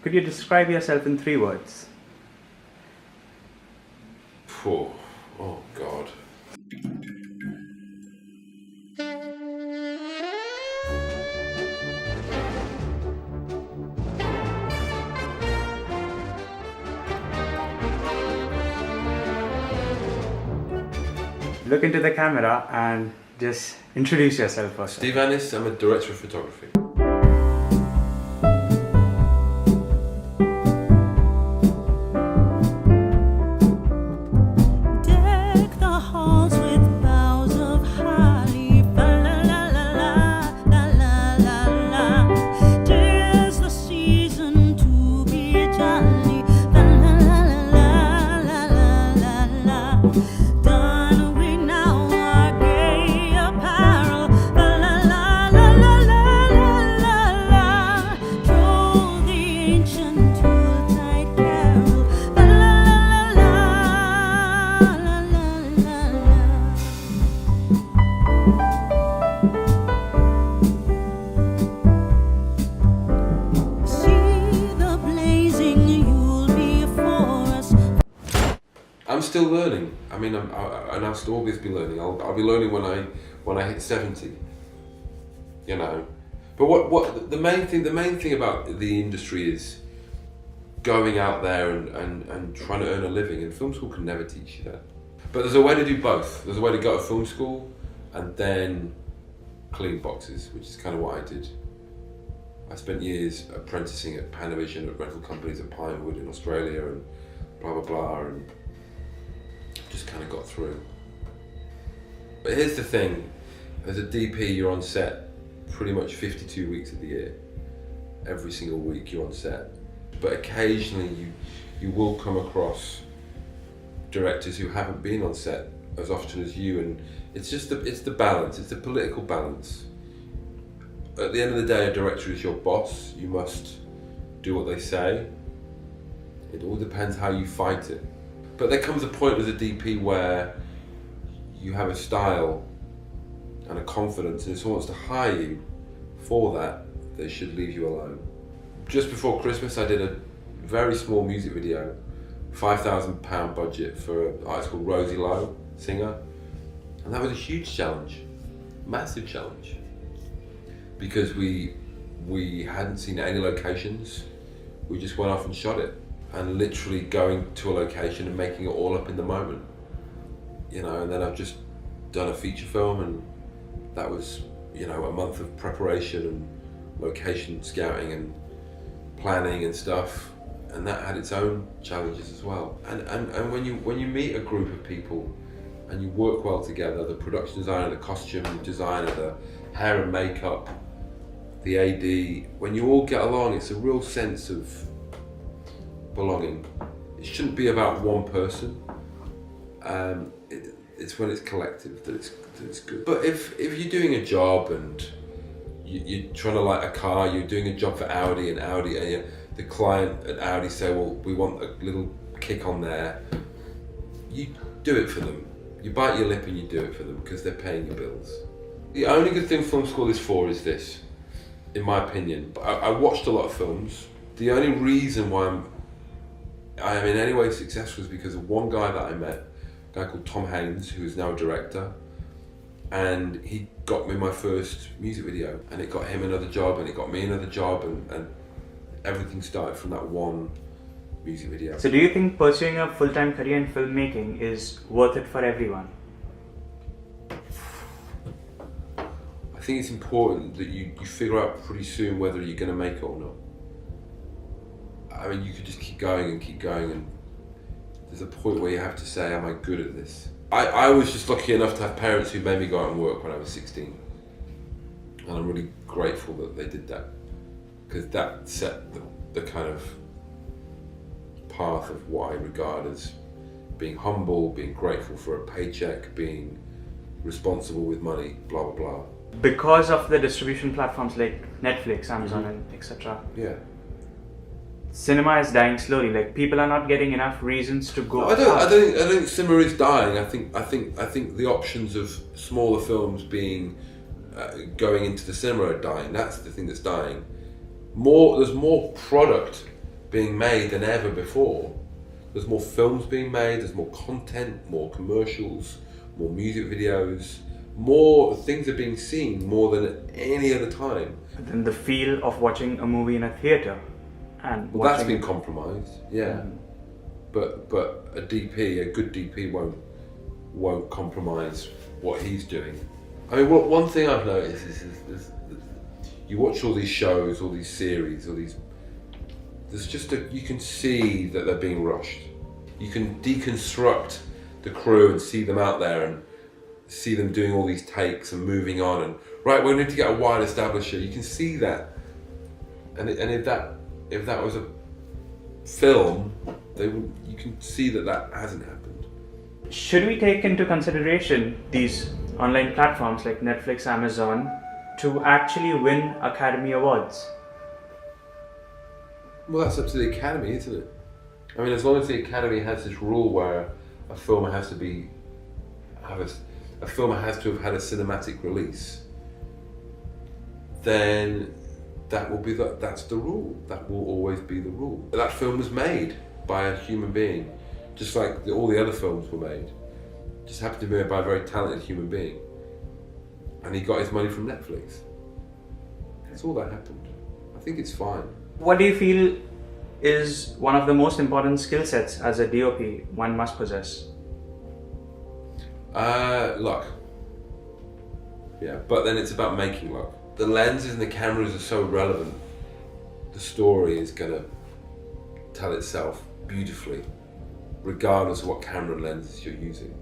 Could you describe yourself in 3 words? Oh God. Look into the camera and just introduce yourself first. Steve Annis, I'm a director of photography. I'm still learning. I mean, and I'll still always be learning. I'll be learning when I hit 70. You know, but what the main thing about the industry is going out there and trying to earn a living. And film school can never teach you that. But there's a way to do both. There's a way to go to film school and then clean boxes, which is kind of what I did. I spent years apprenticing at Panavision, at rental companies at Pinewood in Australia, and blah blah blah, and just kind of got through. But here's the thing, as a DP you're on set pretty much 52 weeks of the year. Every single week you're on set. But occasionally you will come across directors who haven't been on set as often as you, and it's the balance, it's the political balance. At the end of the day, a director is your boss. You must do what they say. It all depends how you fight it. But there comes a point as a DP where you have a style and a confidence, and if someone wants to hire you for that, they should leave you alone. Just before Christmas, I did a very small music video, £5,000 budget for an artist called Rosie Lowe, singer, and that was a huge challenge, massive challenge, because we hadn't seen any locations. We just went off and shot it, and literally going to a location and making it all up in the moment, you know. And then I've just done a feature film, and that was, you know, a month of preparation and location scouting and planning and stuff, and that had its own challenges as well. And when you meet a group of people and you work well together, the production designer, the costume designer, the hair and makeup, the AD, when you all get along, it's a real sense of belonging. It shouldn't be about one person. It's when it's collective that it's good. But if you're doing a job and you're trying to light a car, you're doing a job for Audi, and the client at Audi say, well, we want a little kick on there, you do it for them. You bite your lip and you do it for them because they're paying your bills. The only good thing film school is for is this, in my opinion. I watched a lot of films. The only reason why I am in any way successful is because of one guy that I met, a guy called Tom Haynes, who is now a director, and he got me my first music video, and it got him another job, and it got me another job, and everything started from that one music video. So do you think pursuing a full-time career in filmmaking is worth it for everyone? I think it's important that you figure out pretty soon whether you're going to make it or not. I mean, you could just keep going, and there's a point where you have to say, am I good at this? I was just lucky enough to have parents who made me go out and work when I was 16. And I'm really grateful that they did that, because that set the kind of path of what I regard as being humble, being grateful for a paycheck, being responsible with money, blah, blah, blah. Because of the distribution platforms like Netflix, Amazon, and etc. Yeah. Cinema is dying slowly. Like, people are not getting enough reasons to go. I don't think cinema is dying. I think the options of smaller films being going into the cinema are dying. That's the thing that's dying. There's more product being made than ever before. There's more films being made, there's more content, more commercials, more music videos, more things are being seen more than any other time. But then the feel of watching a movie in a theatre and Well, that's watching been compromised, yeah. But a DP, a good DP won't compromise what he's doing. I mean, one thing I've noticed is you watch all these shows, all these series, there's just you can see that they're being rushed. You can deconstruct the crew and see them out there and see them doing all these takes and moving on and right, we need to get a wide establisher. You can see that, and if that was a film, you can see that hasn't happened. Should we take into consideration these online platforms like Netflix, Amazon to actually win Academy Awards? Well, that's up to the Academy, isn't it? I mean, as long as the Academy has this rule where a film has to have had a cinematic release, then that's the rule. That will always be the rule. That film was made by a human being, just like all the other films were made. Just happened to be made by a very talented human being, and he got his money from Netflix. That's all that happened. I think it's fine. What do you feel is one of the most important skill sets as a DOP one must possess? Luck. Yeah, but then it's about making luck. The lenses and the cameras are so relevant. The story is gonna tell itself beautifully, regardless of what camera and lenses you're using.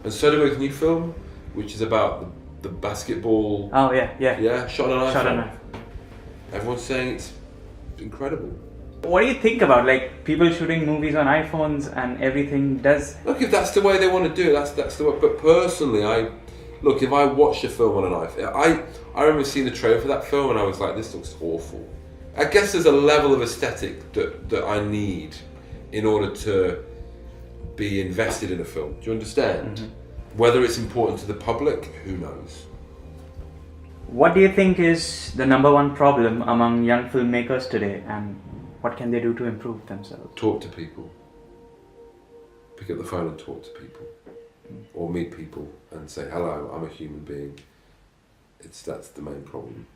And so do with new film, which is about the basketball. Oh yeah, shot on an iPhone. Shot on iPhone. Everyone's saying it's incredible. What do you think about like people shooting movies on iPhones and everything does? Look, if that's the way they want to do it, that's the way. But personally, if I watched a film on an iPhone, I remember seeing the trailer for that film and I was like, this looks awful. I guess there's a level of aesthetic that I need in order to be invested in a film. Do you understand? Mm-hmm. Whether it's important to the public, who knows? What do you think is the number one problem among young filmmakers today, and what can they do to improve themselves? Talk to people. Pick up the phone and talk to people. Or meet people and say, hello, I'm a human being. That's the main problem.